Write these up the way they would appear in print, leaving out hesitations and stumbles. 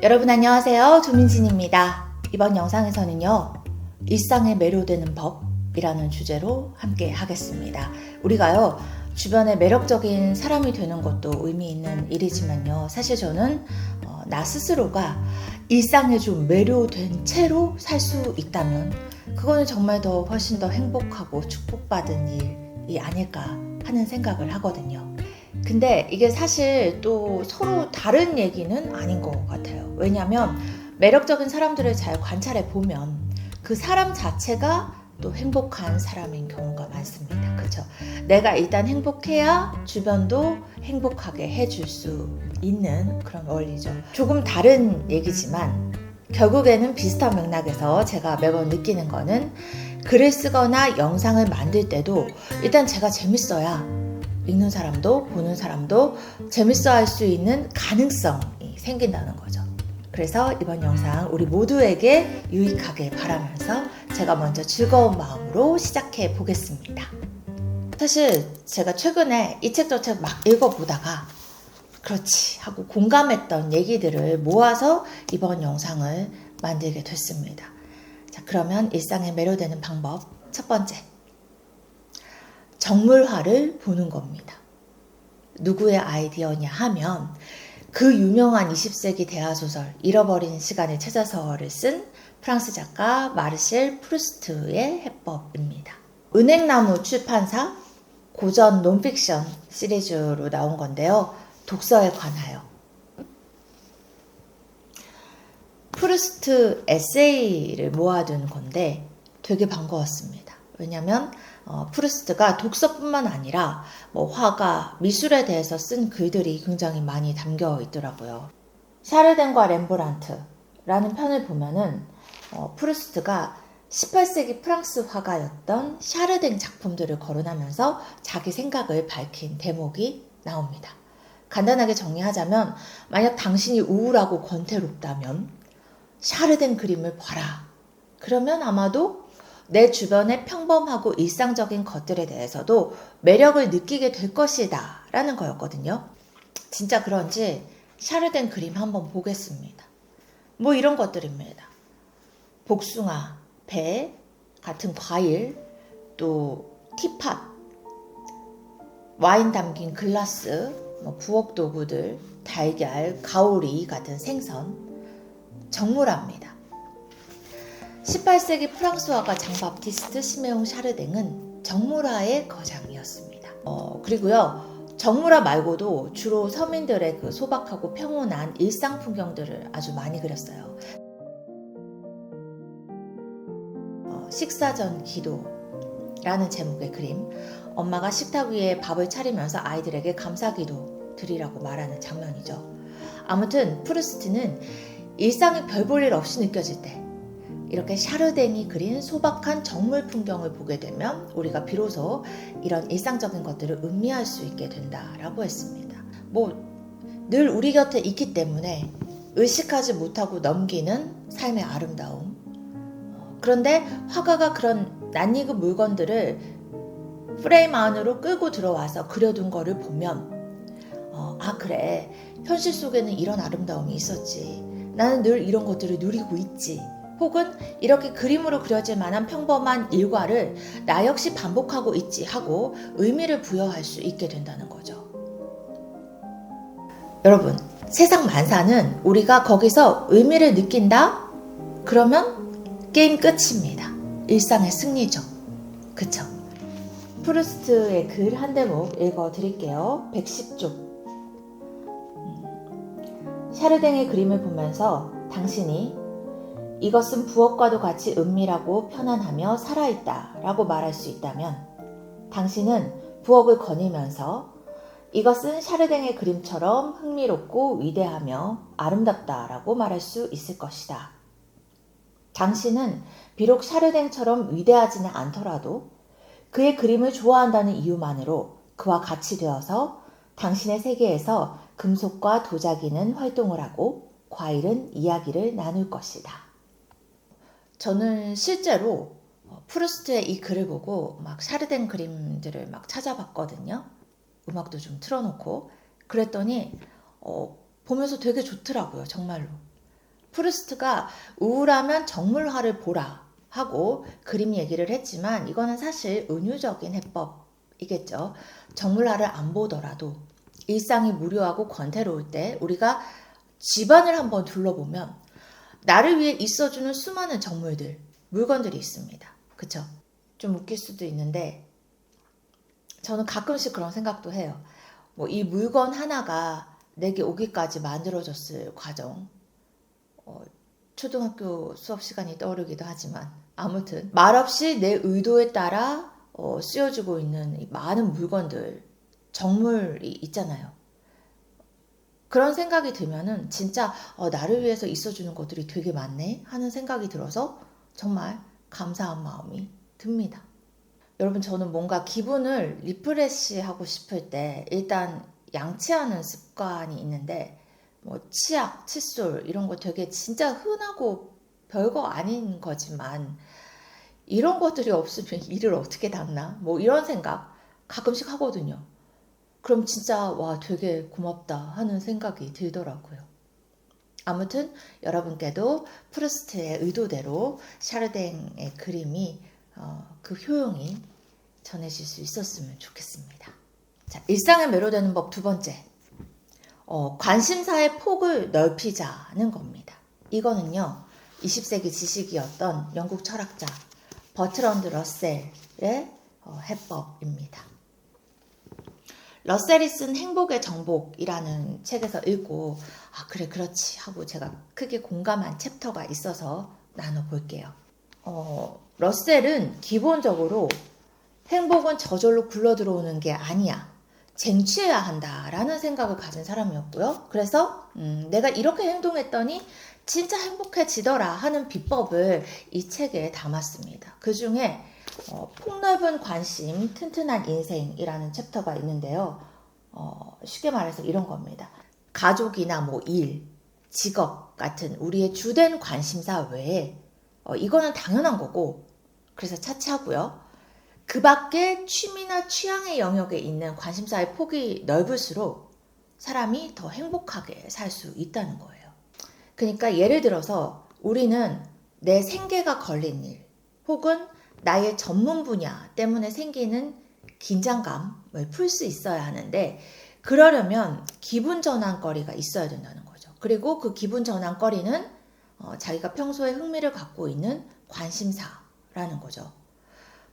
여러분 안녕하세요. 조민진입니다. 이번 영상에서는요, 일상에 매료되는 법이라는 주제로 함께 하겠습니다. 우리가요, 주변에 매력적인 사람이 되는 것도 의미 있는 일이지만요, 사실 저는 나 스스로가 일상에 좀 매료된 채로 살 수 있다면 그거는 정말 훨씬 더 행복하고 축복받은 일이 아닐까 하는 생각을 하거든요. 근데 이게 사실 또 서로 다른 얘기는 아닌 것 같아요. 왜냐하면 매력적인 사람들을 잘 관찰해 보면 그 사람 자체가 또 행복한 사람인 경우가 많습니다. 그렇죠? 내가 일단 행복해야 주변도 행복하게 해줄 수 있는 그런 원리죠. 조금 다른 얘기지만 결국에는 비슷한 맥락에서 제가 매번 느끼는 거는 글을 쓰거나 영상을 만들 때도 일단 제가 재밌어야 읽는 사람도 보는 사람도 재밌어 할 수 있는 가능성이 생긴다는 거죠. 그래서 이번 영상 우리 모두에게 유익하길 바라면서 제가 먼저 즐거운 마음으로 시작해 보겠습니다. 사실 제가 최근에 이 책 저 책 막 읽어보다가 그렇지 하고 공감했던 얘기들을 모아서 이번 영상을 만들게 됐습니다. 자, 그러면 일상에 매료되는 방법 첫 번째, 정물화를 보는 겁니다. 누구의 아이디어냐 하면 그 유명한 20세기 대하소설 잃어버린 시간을 찾아서를 쓴 프랑스 작가 마르셀 프루스트의 해법입니다. 은행나무 출판사 고전 논픽션 시리즈로 나온 건데요. 독서에 관하여 프루스트 에세이를 모아둔 건데 되게 반가웠습니다. 왜냐하면 프루스트가 독서뿐만 아니라 화가, 미술에 대해서 쓴 글들이 굉장히 많이 담겨 있더라고요. 샤르덴과 렘브란트라는 편을 보면은 프루스트가 18세기 프랑스 화가였던 샤르댕 작품들을 거론하면서 자기 생각을 밝힌 대목이 나옵니다. 간단하게 정리하자면 만약 당신이 우울하고 권태롭다면 샤르댕 그림을 봐라. 그러면 아마도 내 주변의 평범하고 일상적인 것들에 대해서도 매력을 느끼게 될 것이다 라는 거였거든요. 진짜 그런지 샤르댕 그림 한번 보겠습니다. 이런 것들입니다. 복숭아, 배 같은 과일, 또 티팟, 와인 담긴 글라스, 부엌 도구들, 달걀, 가오리 같은 생선, 정물화입니다. 18세기 프랑스 화가 장바티스트 시메옹 샤르댕은 정물화의 거장이었습니다. 그리고요, 정물화 말고도 주로 서민들의 그 소박하고 평온한 일상 풍경들을 아주 많이 그렸어요. 식사 전 기도라는 제목의 그림, 엄마가 식탁 위에 밥을 차리면서 아이들에게 감사기도 드리라고 말하는 장면이죠. 아무튼 프루스트는 일상에 별 볼 일 없이 느껴질 때 이렇게 샤르댕이 그린 소박한 정물 풍경을 보게 되면 우리가 비로소 이런 일상적인 것들을 음미할 수 있게 된다라고 했습니다. 늘 우리 곁에 있기 때문에 의식하지 못하고 넘기는 삶의 아름다움. 그런데 화가가 그런 낯익은 물건들을 프레임 안으로 끌고 들어와서 그려둔 거를 보면 그래, 현실 속에는 이런 아름다움이 있었지. 나는 늘 이런 것들을 누리고 있지. 혹은 이렇게 그림으로 그려질 만한 평범한 일과를 나 역시 반복하고 있지 하고 의미를 부여할 수 있게 된다는 거죠. 여러분, 세상 만사는 우리가 거기서 의미를 느낀다? 그러면 게임 끝입니다. 일상의 승리죠. 그쵸? 프루스트의 글 한 대목 읽어드릴게요. 110쪽. 샤르댕의 그림을 보면서 당신이 이것은 부엌과도 같이 은밀하고 편안하며 살아있다 라고 말할 수 있다면 당신은 부엌을 거닐면서 이것은 샤르댕의 그림처럼 흥미롭고 위대하며 아름답다 라고 말할 수 있을 것이다. 당신은 비록 샤르댕처럼 위대하지는 않더라도 그의 그림을 좋아한다는 이유만으로 그와 같이 되어서 당신의 세계에서 금속과 도자기는 활동을 하고 과일은 이야기를 나눌 것이다. 저는 실제로 프루스트의 이 글을 보고 막 샤르댕 그림들을 막 찾아봤거든요. 음악도 좀 틀어놓고 그랬더니 보면서 되게 좋더라고요. 정말로. 프루스트가 우울하면 정물화를 보라 하고 그림 얘기를 했지만 이거는 사실 은유적인 해법이겠죠. 정물화를 안 보더라도 일상이 무료하고 권태로울 때 우리가 집안을 한번 둘러보면 나를 위해 있어주는 수많은 정물들, 물건들이 있습니다. 그쵸? 좀 웃길 수도 있는데 저는 가끔씩 그런 생각도 해요. 뭐 이 물건 하나가 내게 오기까지 만들어졌을 과정, 초등학교 수업 시간이 떠오르기도 하지만 아무튼 말없이 내 의도에 따라 쓰여지고 있는 이 많은 물건들, 정물이 있잖아요. 그런 생각이 들면은 진짜 나를 위해서 있어주는 것들이 되게 많네 하는 생각이 들어서 정말 감사한 마음이 듭니다. 여러분, 저는 뭔가 기분을 리프레시하고 싶을 때 일단 양치하는 습관이 있는데 뭐 치약, 칫솔 이런 거 되게 진짜 흔하고 별거 아닌 거지만 이런 것들이 없으면 일을 어떻게 닦나? 뭐 이런 생각 가끔씩 하거든요. 그럼 진짜 와 되게 고맙다 하는 생각이 들더라고요. 아무튼 여러분께도 프루스트의 의도대로 샤르댕의 그림이 그 효용이 전해질 수 있었으면 좋겠습니다. 자, 일상에 매료되는 법 두 번째. 관심사의 폭을 넓히자는 겁니다. 이거는요, 20세기 지식이었던 영국 철학자 버트런드 러셀의 해법입니다. 러셀이 쓴 행복의 정복이라는 책에서 읽고 그래 그렇지 하고 제가 크게 공감한 챕터가 있어서 나눠볼게요. 러셀은 기본적으로 행복은 저절로 굴러들어오는 게 아니야. 쟁취해야 한다라는 생각을 가진 사람이었고요. 그래서 내가 이렇게 행동했더니 진짜 행복해지더라 하는 비법을 이 책에 담았습니다. 그 중에 폭넓은 관심, 튼튼한 인생이라는 챕터가 있는데요. 쉽게 말해서 이런 겁니다. 가족이나 뭐 일, 직업 같은 우리의 주된 관심사 외에 이거는 당연한 거고 그래서 차치하고요. 그 밖에 취미나 취향의 영역에 있는 관심사의 폭이 넓을수록 사람이 더 행복하게 살 수 있다는 거예요. 그러니까 예를 들어서 우리는 내 생계가 걸린 일 혹은 나의 전문 분야 때문에 생기는 긴장감을 풀 수 있어야 하는데 그러려면 기분 전환거리가 있어야 된다는 거죠. 그리고 그 기분 전환거리는 자기가 평소에 흥미를 갖고 있는 관심사라는 거죠.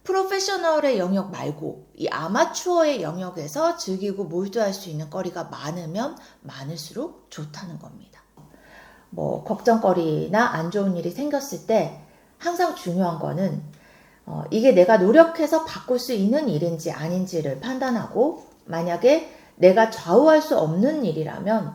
프로페셔널의 영역 말고 이 아마추어의 영역에서 즐기고 몰두할 수 있는 거리가 많으면 많을수록 좋다는 겁니다. 뭐 걱정거리나 안 좋은 일이 생겼을 때 항상 중요한 거는 이게 내가 노력해서 바꿀 수 있는 일인지 아닌지를 판단하고 만약에 내가 좌우할 수 없는 일이라면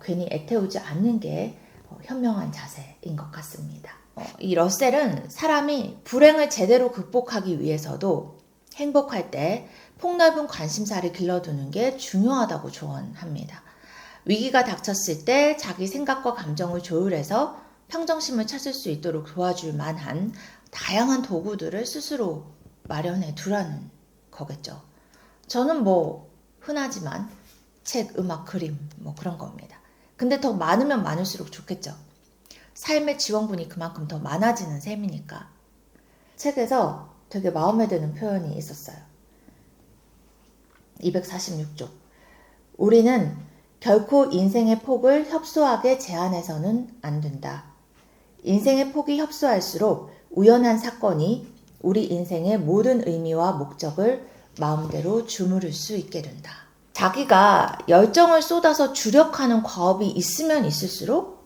괜히 애태우지 않는 게 현명한 자세인 것 같습니다. 이 러셀은 사람이 불행을 제대로 극복하기 위해서도 행복할 때 폭넓은 관심사를 길러두는 게 중요하다고 조언합니다. 위기가 닥쳤을 때 자기 생각과 감정을 조율해서 평정심을 찾을 수 있도록 도와줄 만한 다양한 도구들을 스스로 마련해 두라는 거겠죠. 저는 뭐 흔하지만 책, 음악, 그림 뭐 그런 겁니다. 근데 더 많으면 많을수록 좋겠죠. 삶의 지원군이 그만큼 더 많아지는 셈이니까. 책에서 되게 마음에 드는 표현이 있었어요. 246쪽. 우리는 결코 인생의 폭을 협소하게 제한해서는 안 된다. 인생의 폭이 협소할수록 우연한 사건이 우리 인생의 모든 의미와 목적을 마음대로 주무를 수 있게 된다. 자기가 열정을 쏟아서 주력하는 과업이 있으면 있을수록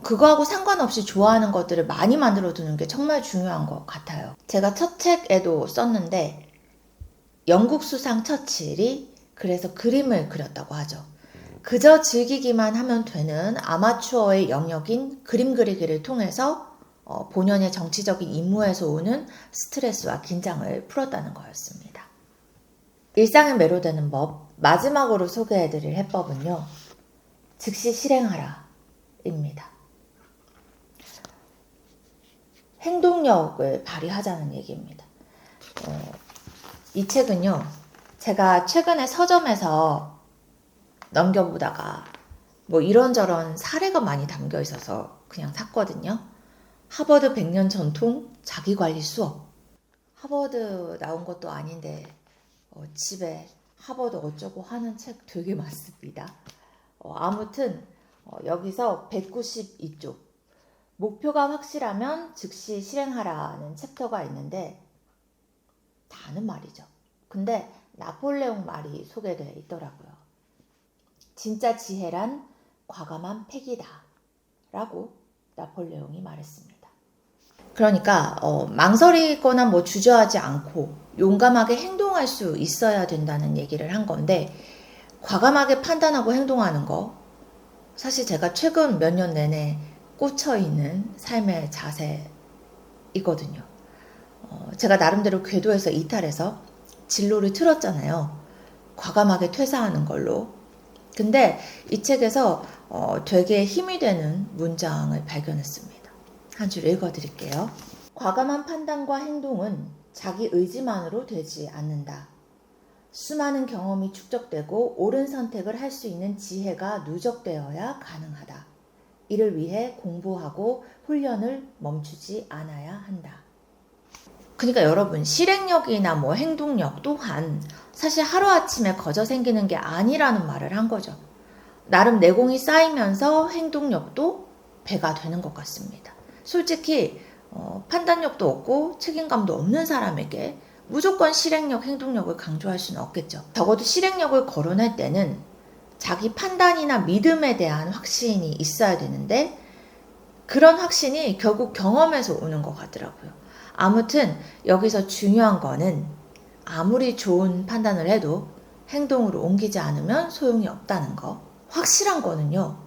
그거하고 상관없이 좋아하는 것들을 많이 만들어 두는 게 정말 중요한 것 같아요. 제가 첫 책에도 썼는데 영국 수상 처칠이 그래서 그림을 그렸다고 하죠. 그저 즐기기만 하면 되는 아마추어의 영역인 그림 그리기를 통해서 본연의 정치적인 임무에서 오는 스트레스와 긴장을 풀었다는 거였습니다. 일상에 매료되는 법, 마지막으로 소개해드릴 해법은요. 즉시 실행하라 입니다. 행동력을 발휘하자는 얘기입니다. 이 책은요. 제가 최근에 서점에서 넘겨보다가 뭐 이런저런 사례가 많이 담겨 있어서 그냥 샀거든요. 하버드 100년 전통 자기관리 수업. 하버드 나온 것도 아닌데 집에 하버드 어쩌고 하는 책 되게 많습니다. 아무튼 여기서 192쪽 목표가 확실하면 즉시 실행하라는 챕터가 있는데 다 아는 말이죠. 근데 나폴레옹 말이 소개되어 있더라고요. 진짜 지혜란 과감한 패기다 라고 나폴레옹이 말했습니다. 그러니까 망설이거나 뭐 주저하지 않고 용감하게 행동할 수 있어야 된다는 얘기를 한 건데, 과감하게 판단하고 행동하는 거 사실 제가 최근 몇 년 내내 꽂혀있는 삶의 자세이거든요. 제가 나름대로 궤도에서 이탈해서 진로를 틀었잖아요. 과감하게 퇴사하는 걸로. 근데 이 책에서 되게 힘이 되는 문장을 발견했습니다. 한 줄 읽어드릴게요. 과감한 판단과 행동은 자기 의지만으로 되지 않는다. 수많은 경험이 축적되고 옳은 선택을 할 수 있는 지혜가 누적되어야 가능하다. 이를 위해 공부하고 훈련을 멈추지 않아야 한다. 그러니까 여러분, 실행력이나 뭐 행동력 또한 사실 하루아침에 거저 생기는 게 아니라는 말을 한 거죠. 나름 내공이 쌓이면서 행동력도 배가 되는 것 같습니다. 솔직히 판단력도 없고 책임감도 없는 사람에게 무조건 실행력, 행동력을 강조할 수는 없겠죠. 적어도 실행력을 거론할 때는 자기 판단이나 믿음에 대한 확신이 있어야 되는데, 그런 확신이 결국 경험에서 오는 것 같더라고요. 아무튼 여기서 중요한 거는 아무리 좋은 판단을 해도 행동으로 옮기지 않으면 소용이 없다는 거. 확실한 거는요,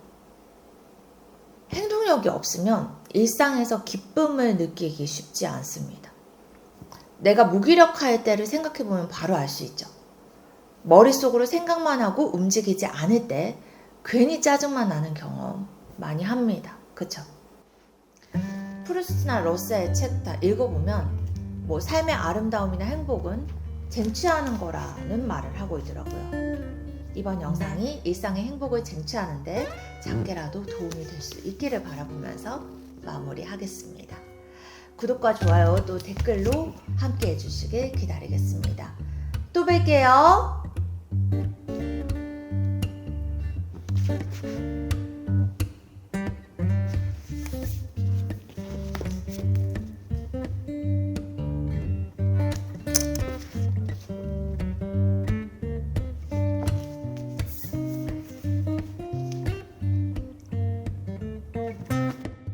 행동력이 없으면 일상에서 기쁨을 느끼기 쉽지 않습니다. 내가 무기력할 때를 생각해보면 바로 알 수 있죠. 머릿속으로 생각만 하고 움직이지 않을 때 괜히 짜증만 나는 경험 많이 합니다. 그쵸? 프루스트나 러셀의 책 다 읽어보면 뭐 삶의 아름다움이나 행복은 쟁취하는 거라는 말을 하고 있더라고요. 이번 영상이 일상의 행복을 쟁취하는데 작게라도 도움이 될 수 있기를 바라보면서 마무리하겠습니다. 구독과 좋아요 또 댓글로 함께 해주시길 기다리겠습니다. 또 뵐게요.